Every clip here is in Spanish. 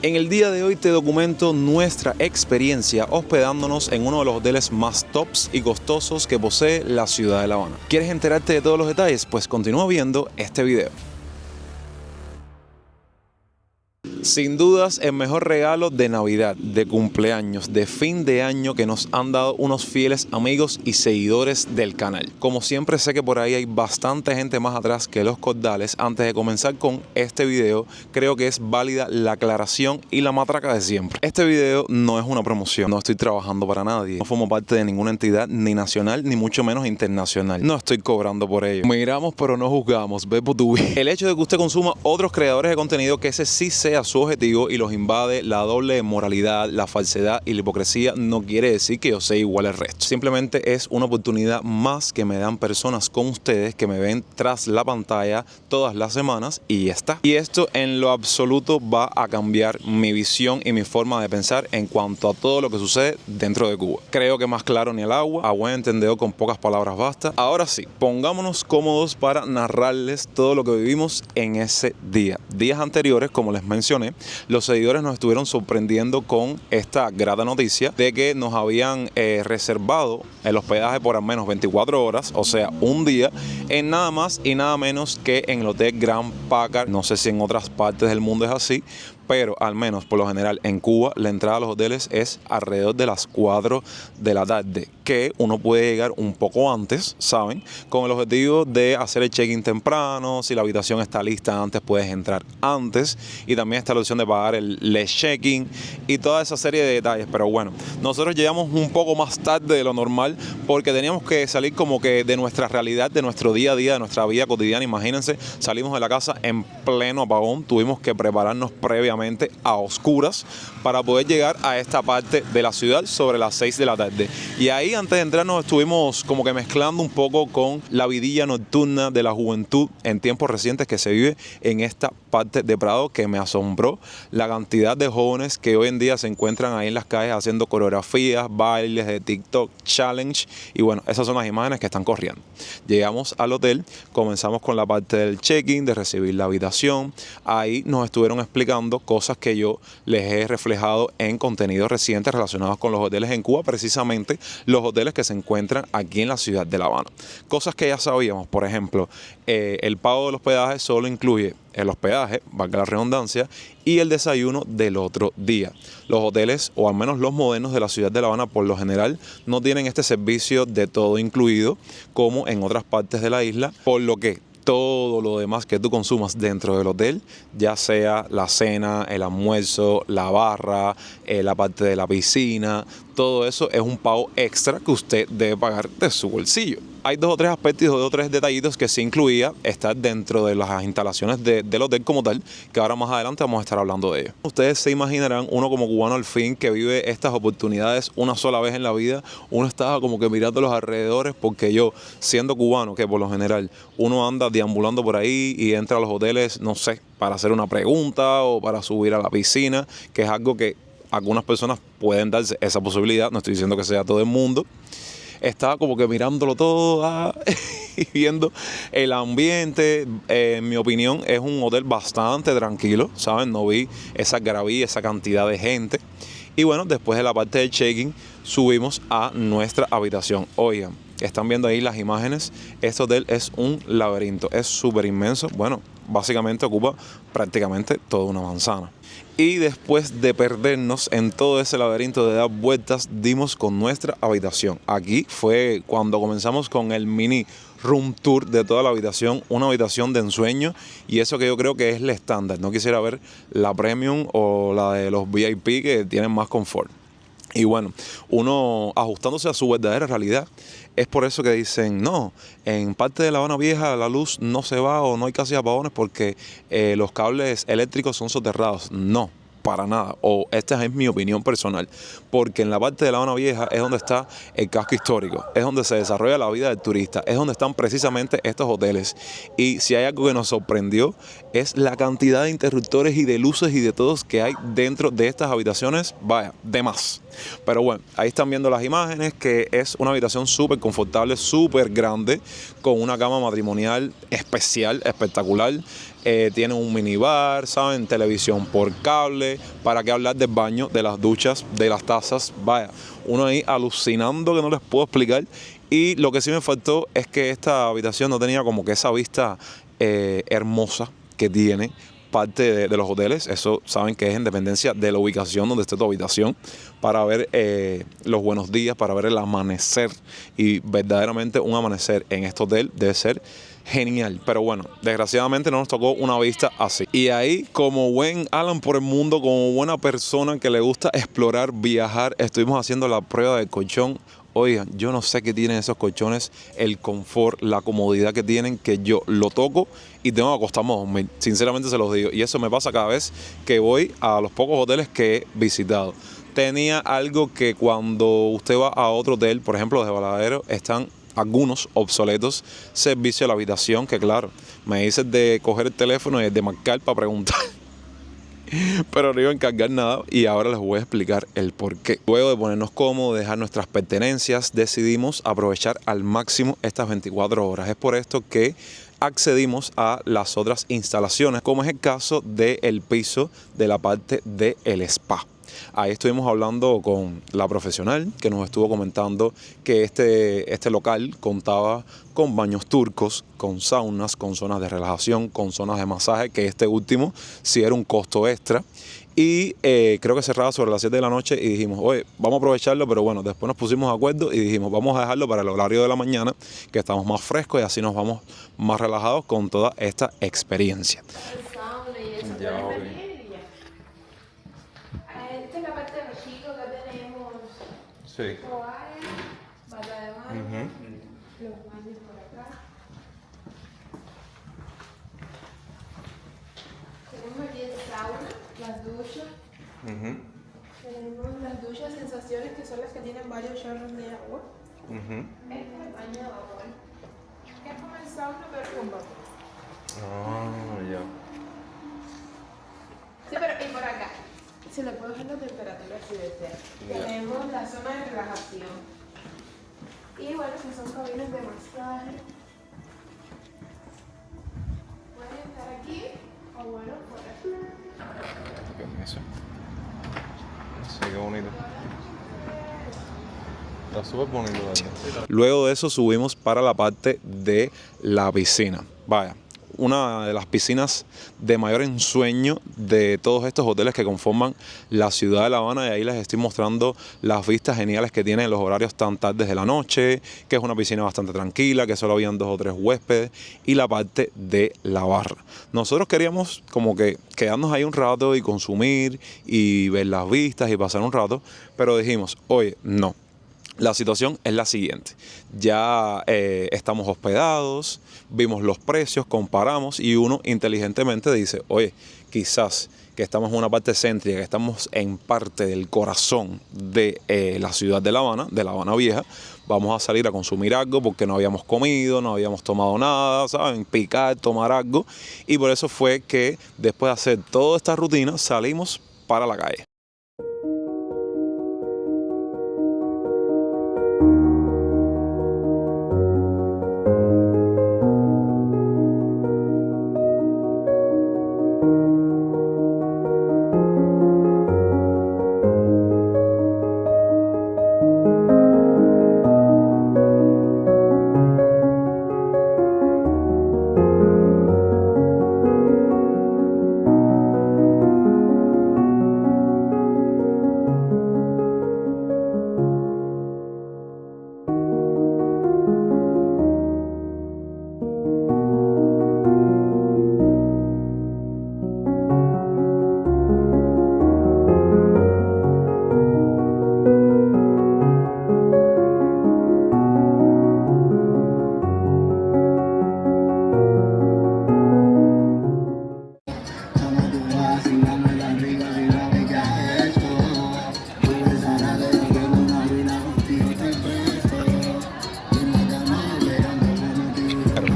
En el día de hoy te documento nuestra experiencia hospedándonos en uno de los hoteles más tops y costosos que posee la ciudad de La Habana. ¿Quieres enterarte de todos los detalles? Pues continúa viendo este video. Sin dudas, el mejor regalo de Navidad, de cumpleaños, de fin de año que nos han dado unos fieles amigos y seguidores del canal. Como siempre, sé que por ahí hay bastante gente más atrás que los cordales. Antes de comenzar con este video, creo que es válida la aclaración y la matraca de siempre. Este video no es una promoción, no estoy trabajando para nadie, no formo parte de ninguna entidad ni nacional ni mucho menos internacional. No estoy cobrando por ello. Miramos pero no juzgamos, ve por tu vida. El hecho de que usted consuma otros creadores de contenido que ese sí sea su objetivo y los invade la doble moralidad, la falsedad y la hipocresía no quiere decir que yo sea igual al resto. Simplemente es una oportunidad más que me dan personas como ustedes que me ven tras la pantalla todas las semanas y ya está. Y esto en lo absoluto va a cambiar mi visión y mi forma de pensar en cuanto a todo lo que sucede dentro de Cuba. Creo que más claro ni el agua, a buen entendedor con pocas palabras basta. Ahora sí, pongámonos cómodos para narrarles todo lo que vivimos en ese día. Días anteriores, como les mencioné, los seguidores nos estuvieron sorprendiendo con esta grata noticia de que nos habían reservado el hospedaje por al menos 24 horas, o sea, un día, en nada más y nada menos que en el Hotel Grand Packard. No sé si en otras partes del mundo es así, pero al menos por lo general en Cuba la entrada a los hoteles es alrededor de las 4 de la tarde, que uno puede llegar un poco antes, ¿saben? Con el objetivo de hacer el check-in temprano. Si la habitación está lista antes, puedes entrar antes, y también está la opción de pagar el late check-in y toda esa serie de detalles. Pero bueno, nosotros llegamos un poco más tarde de lo normal porque teníamos que salir como que de nuestra realidad, de nuestro día a día, de nuestra vida cotidiana. Imagínense, salimos de la casa en pleno apagón, tuvimos que prepararnos previamente a oscuras para poder llegar a esta parte de la ciudad sobre las 6 de la tarde. Y ahí, antes de entrar, nos estuvimos como que mezclando un poco con la vidilla nocturna de la juventud en tiempos recientes que se vive en esta parte de Prado, que me asombró la cantidad de jóvenes que hoy en día se encuentran ahí en las calles haciendo coreografías, bailes de TikTok challenge, y bueno, esas son las imágenes que están corriendo. Llegamos al hotel, comenzamos con la parte del check-in, de recibir la habitación. Ahí nos estuvieron explicando cosas que yo les he reflejado en contenidos recientes relacionados con los hoteles en Cuba, precisamente los hoteles que se encuentran aquí en la ciudad de La Habana. Cosas que ya sabíamos, por ejemplo, el pago del hospedaje solo incluye el hospedaje, valga la redundancia, y el desayuno del otro día. Los hoteles, o al menos los modernos de la ciudad de La Habana, por lo general no tienen este servicio de todo incluido como en otras partes de la isla, por lo que todo lo demás que tú consumas dentro del hotel, ya sea la cena, el almuerzo, la barra, la parte de la piscina, todo eso es un pago extra que usted debe pagar de su bolsillo. Hay dos o tres aspectos y dos o tres detallitos que sí incluía estar dentro de las instalaciones del hotel como tal, que ahora más adelante vamos a estar hablando de ello. Ustedes se imaginarán, uno como cubano al fin que vive estas oportunidades una sola vez en la vida, uno estaba como que mirando los alrededores, porque yo, siendo cubano, que por lo general uno anda deambulando por ahí y entra a los hoteles, no sé, para hacer una pregunta o para subir a la piscina, que es algo que algunas personas pueden darse esa posibilidad, no estoy diciendo que sea todo el mundo. Estaba como que mirándolo todo y viendo el ambiente. En mi opinión, es un hotel bastante tranquilo, ¿saben? No vi esa algarabía, esa cantidad de gente. Y bueno, después de la parte del check-in, subimos a nuestra habitación. Oigan, están viendo ahí las imágenes. Este hotel es un laberinto, es súper inmenso. Bueno, básicamente ocupa prácticamente toda una manzana. Y después de perdernos en todo ese laberinto de dar vueltas, dimos con nuestra habitación. Aquí fue cuando comenzamos con el mini room tour de toda la habitación, una habitación de ensueño, y eso que yo creo que es la estándar. No quisiera ver la premium o la de los VIP, que tienen más confort. Y bueno, uno ajustándose a su verdadera realidad. Es por eso que dicen, no, en parte de La Habana Vieja la luz no se va o no hay casi apagones porque los cables eléctricos son soterrados. No, para nada, o esta es mi opinión personal, porque en la parte de La Habana Vieja es donde está el casco histórico, es donde se desarrolla la vida del turista, es donde están precisamente estos hoteles. Y si hay algo que nos sorprendió, es la cantidad de interruptores y de luces y de todos que hay dentro de estas habitaciones, vaya, de más. Pero bueno, ahí están viendo las imágenes, que es una habitación súper confortable, súper grande, con una cama matrimonial especial, espectacular. tiene un minibar, ¿saben? Televisión por cable, para qué hablar del baño, de las duchas, de las tazas, vaya, uno ahí alucinando que no les puedo explicar. Y lo que sí me faltó es que esta habitación no tenía como que esa vista hermosa que tiene parte de los hoteles. Eso saben que es en dependencia de la ubicación donde esté tu habitación, para ver los buenos días, para ver el amanecer. Y verdaderamente un amanecer en este hotel debe ser genial. Pero bueno, desgraciadamente no nos tocó una vista así. Y ahí, como buen Alan por el mundo, como buena persona que le gusta explorar, viajar, estuvimos haciendo la prueba del colchón. Oigan, yo no sé qué tienen esos colchones, el confort, la comodidad que tienen, que yo lo toco y tengo que acostarme a dormir. Sinceramente se los digo. Y eso me pasa cada vez que voy a los pocos hoteles que he visitado. Tenía algo que cuando usted va a otro hotel, por ejemplo, de Varadero, están algunos obsoletos, servicio a la habitación, que claro, me dices de coger el teléfono y de marcar para preguntar. Pero no iba a encargar nada y ahora les voy a explicar el por qué. Luego de ponernos cómodos, dejar nuestras pertenencias, decidimos aprovechar al máximo estas 24 horas. Es por esto que accedimos a las otras instalaciones, como es el caso del piso de la parte del spa. Ahí estuvimos hablando con la profesional que nos estuvo comentando que este local contaba con baños turcos, con saunas, con zonas de relajación, con zonas de masaje, que este último sí era un costo extra. Y creo que cerraba sobre las 7 de la noche y dijimos, oye, vamos a aprovecharlo, pero bueno, después nos pusimos de acuerdo y dijimos, vamos a dejarlo para el horario de la mañana, que estamos más frescos y así nos vamos más relajados con toda esta experiencia. Ya, okay. Esta es la parte de los chicos que tenemos. Sí. Toallas, bata de baño, los baños por acá. Tenemos aquí el sauna, las duchas. Tenemos las duchas sensaciones, que son las que tienen varios chorros de agua. Este es el baño de vapor. Es como el sauna pero con vapor. Ah, ya. Sí, pero y por acá se le puede bajar la temperatura si desea. Tenemos la zona de relajación. Y bueno, que son cabinas de masaje. Pueden estar aquí o bueno, por aquí. Eso. Sí, qué bonito. Está súper bonito, ¿verdad? Luego de eso subimos para la parte de la piscina. Vaya, una de las piscinas de mayor ensueño de todos estos hoteles que conforman la ciudad de La Habana, y ahí les estoy mostrando las vistas geniales que tiene en los horarios tan tardes de la noche, que es una piscina bastante tranquila, que solo habían 2 o 3 huéspedes, y la parte de la barra. Nosotros queríamos como que quedarnos ahí un rato y consumir y ver las vistas y pasar un rato, pero dijimos, oye, no. La situación es la siguiente, ya estamos hospedados, vimos los precios, comparamos y uno inteligentemente dice, oye, quizás que estamos en una parte céntrica, que estamos en parte del corazón de la ciudad de La Habana Vieja, vamos a salir a consumir algo porque no habíamos comido, no habíamos tomado nada, ¿saben? Picar, tomar algo, y por eso fue que después de hacer toda esta rutina salimos para la calle.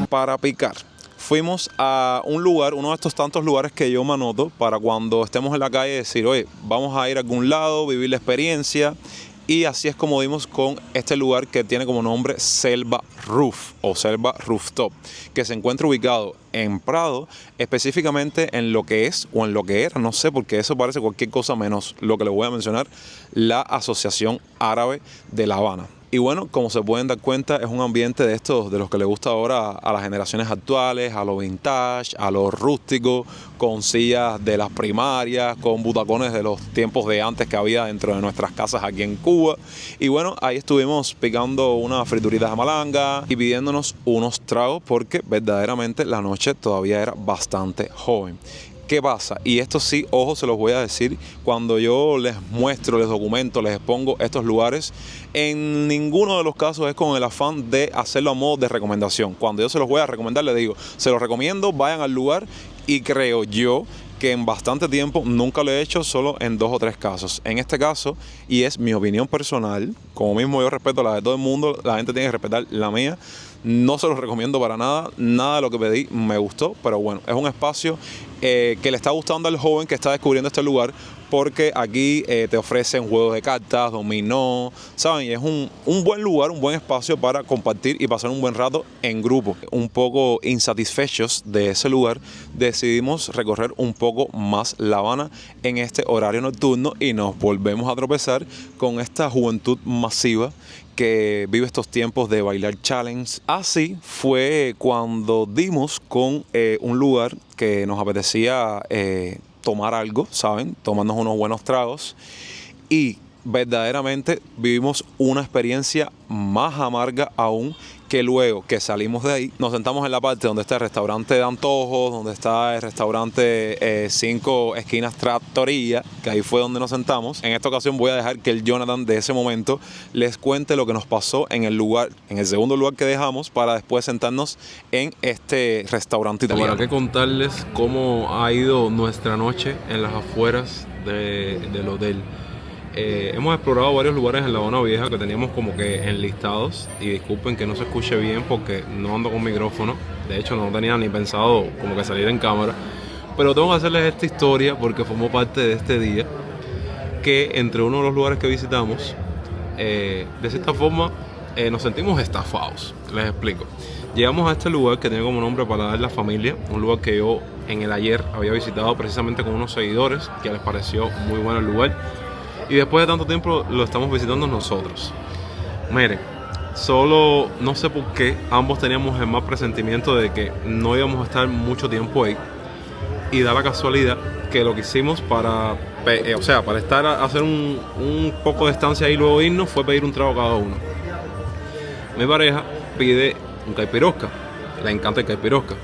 Para picar, fuimos a un lugar, uno de estos tantos lugares que yo me anoto para cuando estemos en la calle decir, oye, vamos a ir a algún lado, vivir la experiencia. Y así es como dimos con este lugar que tiene como nombre Selva Roof o Selva Rooftop, que se encuentra ubicado en Prado, específicamente en lo que es o en lo que era, no sé, porque eso parece cualquier cosa menos lo que les voy a mencionar, la Asociación Árabe de La Habana. Y bueno, como se pueden dar cuenta, es un ambiente de estos, de los que le gusta ahora a las generaciones actuales, a lo vintage, a lo rústico, con sillas de las primarias, con butacones de los tiempos de antes que había dentro de nuestras casas aquí en Cuba. Y bueno, ahí estuvimos picando unas frituritas de malanga y pidiéndonos unos tragos porque verdaderamente la noche todavía era bastante joven. ¿Qué pasa? Y esto sí, ojo, se los voy a decir, cuando yo les muestro, les documento, les expongo estos lugares, en ninguno de los casos es con el afán de hacerlo a modo de recomendación. Cuando yo se los voy a recomendar, les digo, se los recomiendo, vayan al lugar, y creo yo que en bastante tiempo nunca lo he hecho, solo en 2 o 3 casos. En este caso, y es mi opinión personal, como mismo yo respeto la de todo el mundo, la gente tiene que respetar la mía. No se los recomiendo para nada, nada de lo que pedí me gustó, pero bueno, es un espacio que le está gustando al joven que está descubriendo este lugar, porque aquí te ofrecen juegos de cartas, dominó, ¿saben? Y es un buen lugar, un buen espacio para compartir y pasar un buen rato en grupo. Un poco insatisfechos de ese lugar, decidimos recorrer un poco más La Habana en este horario nocturno y nos volvemos a tropezar con esta juventud masiva que vive estos tiempos de bailar challenge. Así fue cuando dimos con un lugar que nos apetecía tomar algo, ¿saben? Tomarnos unos buenos tragos, y verdaderamente vivimos una experiencia más amarga aún, que luego que salimos de ahí, nos sentamos en la parte donde está el restaurante de antojos, donde está el restaurante 5 esquinas Trattoria, que ahí fue donde nos sentamos. En esta ocasión voy a dejar que el Jonathan de ese momento les cuente lo que nos pasó en el lugar, en el segundo lugar que dejamos, para después sentarnos en este restaurante italiano. Para que contarles cómo ha ido nuestra noche en las afueras del hotel. Hemos explorado varios lugares en La Habana Vieja que teníamos como que enlistados, y disculpen que no se escuche bien porque no ando con micrófono, de hecho no tenía ni pensado como que salir en cámara, pero tengo que hacerles esta historia porque formó parte de este día, que entre uno de los lugares que visitamos, de cierta forma nos sentimos estafados. Les explico. Llegamos a este lugar que tiene como nombre Paladar La Familia, un lugar que yo en el ayer había visitado precisamente con unos seguidores que les pareció muy bueno el lugar. Y después de tanto tiempo lo estamos visitando nosotros. Miren, solo no sé por qué ambos teníamos el mal presentimiento de que no íbamos a estar mucho tiempo ahí. Y da la casualidad que lo que hicimos para hacer un poco de estancia ahí y luego irnos, fue pedir un trago cada uno. Mi pareja pide un caipirosca, le encanta el caipirosca.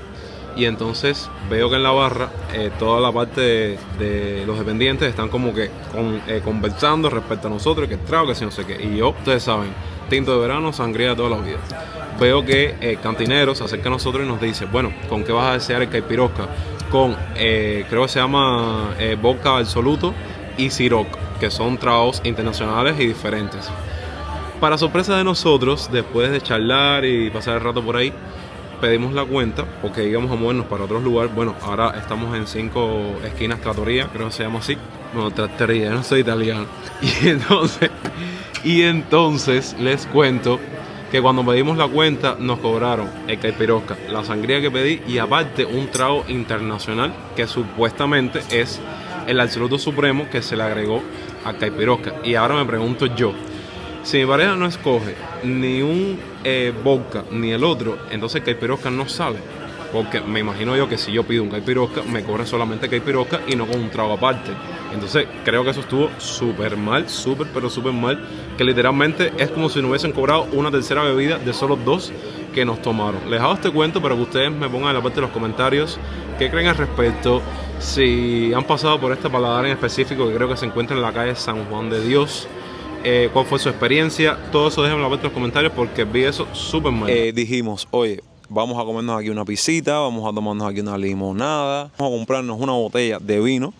Y entonces veo que en la barra toda la parte de los dependientes están como que conversando respecto a nosotros, que el trago, que si no sé qué. Y yo, ustedes saben, tinto de verano, sangría de toda la vida. Veo que el cantinero se acerca a nosotros y nos dice, bueno, ¿con qué vas a desear el caipirosca? Con, creo que se llama vodka absoluto y Ciroc, que son tragos internacionales y diferentes. Para sorpresa de nosotros, después de charlar y pasar el rato por ahí, pedimos la cuenta porque íbamos a movernos para otros lugares. Bueno, ahora estamos en 5 esquinas Trattoria, creo que se llama así. Bueno, Trattoria, yo no soy italiano. Y entonces les cuento que cuando pedimos la cuenta nos cobraron el caipirosca, la sangría que pedí y aparte un trago internacional que supuestamente es el absoluto supremo que se le agregó al caipirosca. Y ahora me pregunto yo, si mi pareja no escoge ni un vodka ni el otro, entonces el caipirosca no sale. Porque me imagino yo que si yo pido un caipirosca, me cobran solamente caipirosca y no con un trago aparte. Entonces creo que eso estuvo súper mal, súper mal. Que literalmente es como si nos hubiesen cobrado una tercera bebida de solo 2 que nos tomaron. Les hago este cuento para que ustedes me pongan en la parte de los comentarios qué creen al respecto. Si han pasado por este paladar en específico, que creo que se encuentra en la calle San Juan de Dios. ¿Cuál fue su experiencia? Todo eso déjenme en la parte de los comentarios porque vi eso súper mal. Dijimos, oye, vamos a comernos aquí una pisita, vamos a tomarnos aquí una limonada, vamos a comprarnos una botella de vino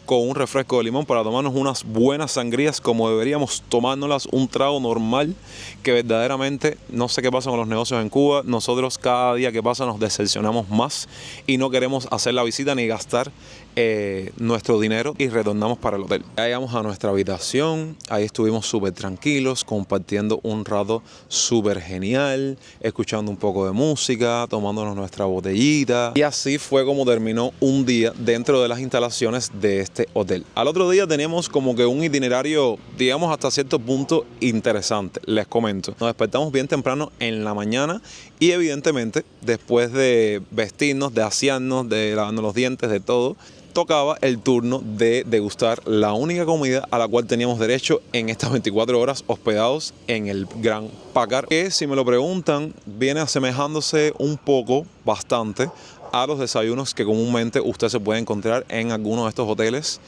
con un refresco de limón para tomarnos unas buenas sangrías como deberíamos tomárnoslas, un trago normal, que verdaderamente no sé qué pasa con los negocios en Cuba. Nosotros cada día que pasa nos decepcionamos más y no queremos hacer la visita ni gastar nuestro dinero y retornamos para el hotel. Ya llegamos a nuestra habitación, ahí estuvimos súper tranquilos, compartiendo un rato súper genial, escuchando un poco de música, tomándonos nuestra botellita. Y así fue como terminó un día dentro de las instalaciones de este hotel. Al otro día teníamos como que un itinerario, digamos, hasta cierto punto interesante. Les comento, nos despertamos bien temprano en la mañana y evidentemente después de vestirnos, de asearnos, de lavarnos los dientes, de todo, tocaba el turno de degustar la única comida a la cual teníamos derecho en estas 24 horas hospedados en el Gran Packard, que si me lo preguntan viene asemejándose un poco, bastante, a los desayunos que comúnmente usted se puede encontrar en algunos de estos hoteles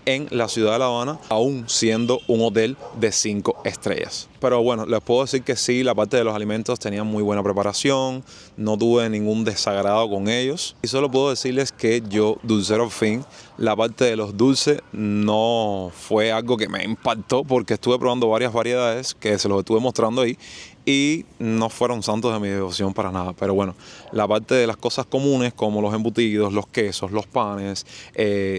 en la ciudad de La Habana, aún siendo un hotel de 5 estrellas. Pero bueno, les puedo decir que sí, la parte de los alimentos tenía muy buena preparación, no tuve ningún desagrado con ellos. Y solo puedo decirles que yo, dulcero al fin, la parte de los dulces no fue algo que me impactó porque estuve probando varias variedades que se los estuve mostrando ahí y no fueron santos de mi devoción para nada. Pero bueno, la parte de las cosas comunes como los embutidos, los quesos, los panes,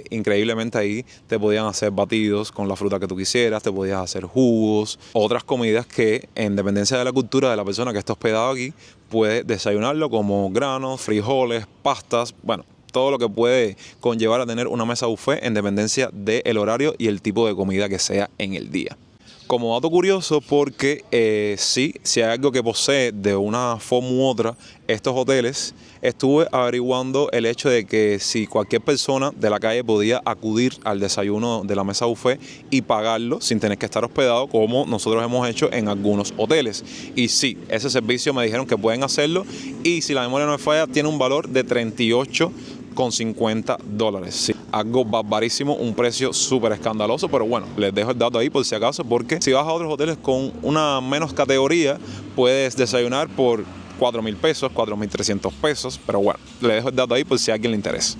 increíblemente ahí te podían hacer batidos con la fruta que tú quisieras, te podías hacer jugos, otras comidas que en dependencia de la cultura de la persona que está hospedado aquí puede desayunarlo como granos, frijoles, pastas, bueno, todo lo que puede conllevar a tener una mesa buffet en dependencia del horario y el tipo de comida que sea en el día. Como dato curioso, porque sí, si hay algo que posee de una forma u otra estos hoteles, estuve averiguando el hecho de que si cualquier persona de la calle podía acudir al desayuno de la mesa buffet y pagarlo sin tener que estar hospedado, como nosotros hemos hecho en algunos hoteles. Y sí, ese servicio me dijeron que pueden hacerlo y si la memoria no me falla, tiene un valor de $38,50. Sí, algo barbarísimo, un precio súper escandaloso, pero bueno, les dejo el dato ahí por si acaso, porque si vas a otros hoteles con una menos categoría, puedes desayunar por 4,000 pesos, 4,300 pesos, pero bueno, les dejo el dato ahí por si a alguien le interesa.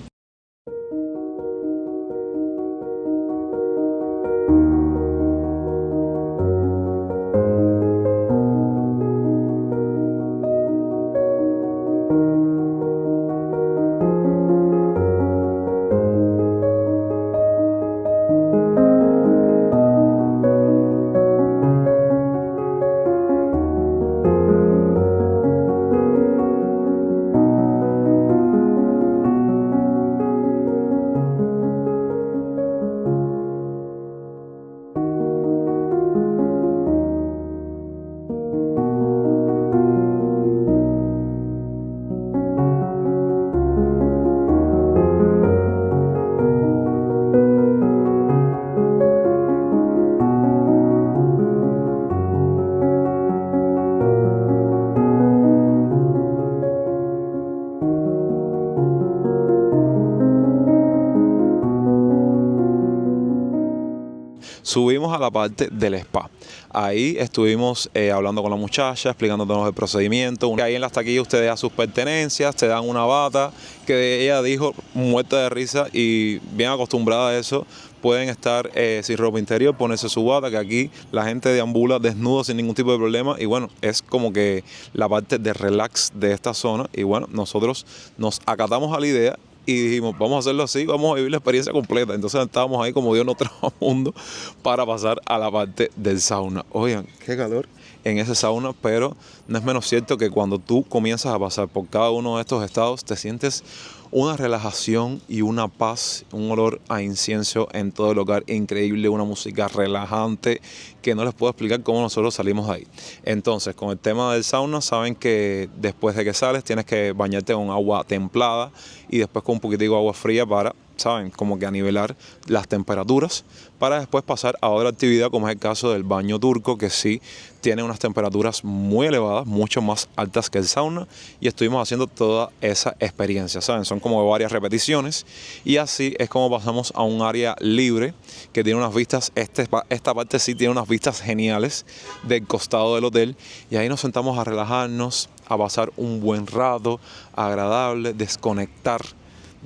Subimos a la parte del spa. Ahí estuvimos hablando con la muchacha, explicándonos el procedimiento. Ahí en las taquillas usted deja sus pertenencias, te dan una bata, que ella dijo muerta de risa y bien acostumbrada a eso. Pueden estar sin ropa interior, ponerse su bata, que aquí la gente deambula desnudo sin ningún tipo de problema. Y bueno, es como que la parte de relax de esta zona. Y bueno, nosotros nos acatamos a la idea y dijimos, vamos a hacerlo así, vamos a vivir la experiencia completa. Entonces estábamos ahí como Dios nos trajo al mundo para pasar a la parte del sauna. Oigan, qué calor en ese sauna, pero no es menos cierto que cuando tú comienzas a pasar por cada uno de estos estados, te sientes una relajación y una paz, un olor a incienso en todo el lugar increíble, una música relajante que no les puedo explicar cómo nosotros salimos de ahí. Entonces, con el tema del sauna, saben que después de que sales tienes que bañarte con agua templada y después con un poquitico de agua fría para, saben, como que a nivelar las temperaturas para después pasar a otra actividad como es el caso del baño turco, que sí tiene unas temperaturas muy elevadas, mucho más altas que el sauna, y estuvimos haciendo toda esa experiencia, saben, son como varias repeticiones y así es como pasamos a un área libre que tiene unas vistas, esta parte sí tiene unas vistas geniales del costado del hotel y ahí nos sentamos a relajarnos, a pasar un buen rato agradable, desconectar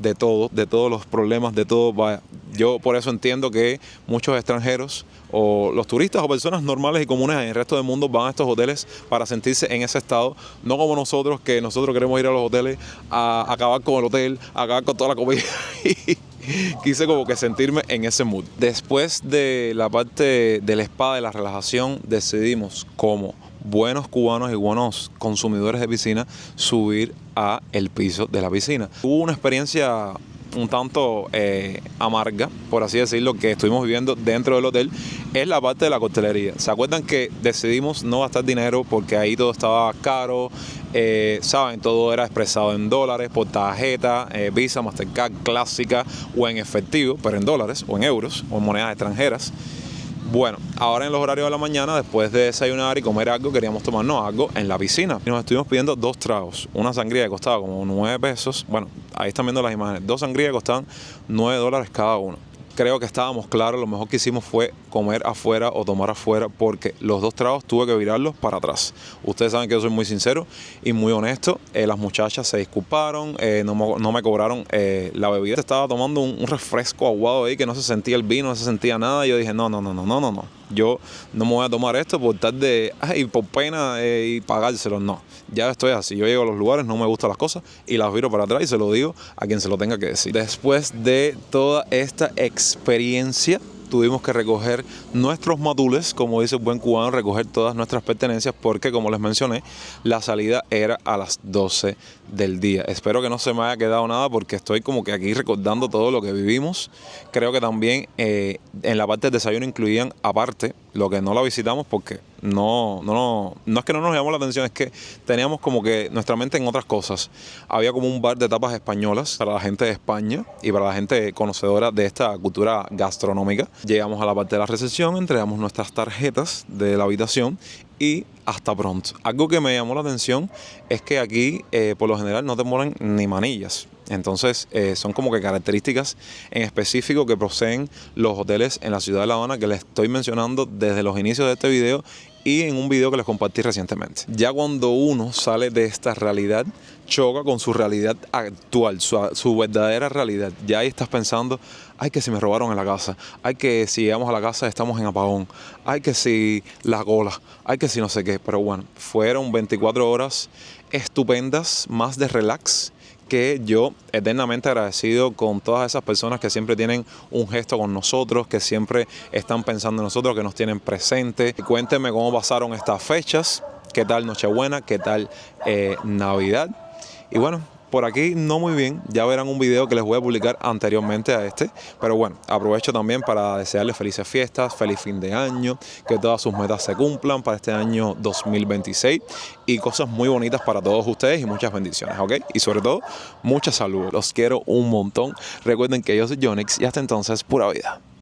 de todo, de todos los problemas, de todo. Vaya, yo por eso entiendo que muchos extranjeros o los turistas o personas normales y comunes en el resto del mundo van a estos hoteles para sentirse en ese estado, no como nosotros, que nosotros queremos ir a los hoteles a acabar con el hotel, a acabar con toda la comida. Quise como que sentirme en ese mood. Después de la parte del spa, de la relajación, decidimos como buenos cubanos y buenos consumidores de piscina subir a el piso de la piscina. Hubo una experiencia un tanto amarga, por así decirlo, que estuvimos viviendo dentro del hotel, es la parte de la coctelería. ¿Se acuerdan que decidimos no gastar dinero porque ahí todo estaba caro? Saben, todo era expresado en dólares, por tarjeta, Visa, Mastercard clásica o en efectivo, pero en dólares o en euros o en monedas extranjeras. Bueno, ahora en los horarios de la mañana, después de desayunar y comer algo, queríamos tomarnos algo en la piscina. Y nos estuvimos pidiendo 2 tragos. Una sangría que costaba como 9 pesos. Bueno, ahí están viendo las imágenes. 2 sangrías que costaban $9 cada uno. Creo que estábamos claros, lo mejor que hicimos fue comer afuera o tomar afuera, porque los 2 tragos tuve que virarlos para atrás. Ustedes saben que yo soy muy sincero y muy honesto. Las muchachas se disculparon, no me cobraron la bebida. Estaba tomando un refresco aguado ahí que no se sentía el vino, no se sentía nada. Y yo dije, no. Yo no me voy a tomar esto por tal de, por pena y pagárselo. No, ya estoy así. Yo llego a los lugares, no me gustan las cosas y las viro para atrás y se lo digo a quien se lo tenga que decir. Después de toda esta experiencia, tuvimos que recoger nuestros matules, como dice el buen cubano, recoger todas nuestras pertenencias, porque como les mencioné, la salida era a las 12 del día. Espero que no se me haya quedado nada, porque estoy como que aquí recordando todo lo que vivimos. Creo que también en la parte del desayuno incluían aparte, lo que no la visitamos porque no es que no nos llamó la atención, es que teníamos como que nuestra mente en otras cosas. Había como un bar de tapas españolas para la gente de España y para la gente conocedora de esta cultura gastronómica. Llegamos a la parte de la recepción, entregamos nuestras tarjetas de la habitación y hasta pronto. Algo que me llamó la atención es que aquí por lo general no te mueren ni manillas. Entonces son como que características en específico que poseen los hoteles en la ciudad de La Habana, que les estoy mencionando desde los inicios de este video y en un video que les compartí recientemente. Ya cuando uno sale de esta realidad, choca con su realidad actual, su verdadera realidad. Ya ahí estás pensando, ay, que si me robaron en la casa, ay, que si llegamos a la casa estamos en apagón, ay, que si la cola, ay, que si no sé qué. Pero bueno, fueron 24 horas estupendas, más de relax, que yo eternamente agradecido con todas esas personas que siempre tienen un gesto con nosotros, que siempre están pensando en nosotros, que nos tienen presente. Cuéntenme cómo pasaron estas fechas, qué tal Nochebuena, qué tal Navidad. Y bueno, por aquí no muy bien, ya verán un video que les voy a publicar anteriormente a este, pero bueno, aprovecho también para desearles felices fiestas, feliz fin de año, que todas sus metas se cumplan para este año 2026 y cosas muy bonitas para todos ustedes y muchas bendiciones, ¿ok? Y sobre todo, mucha salud. Los quiero un montón. Recuerden que yo soy Jonix y hasta entonces, pura vida.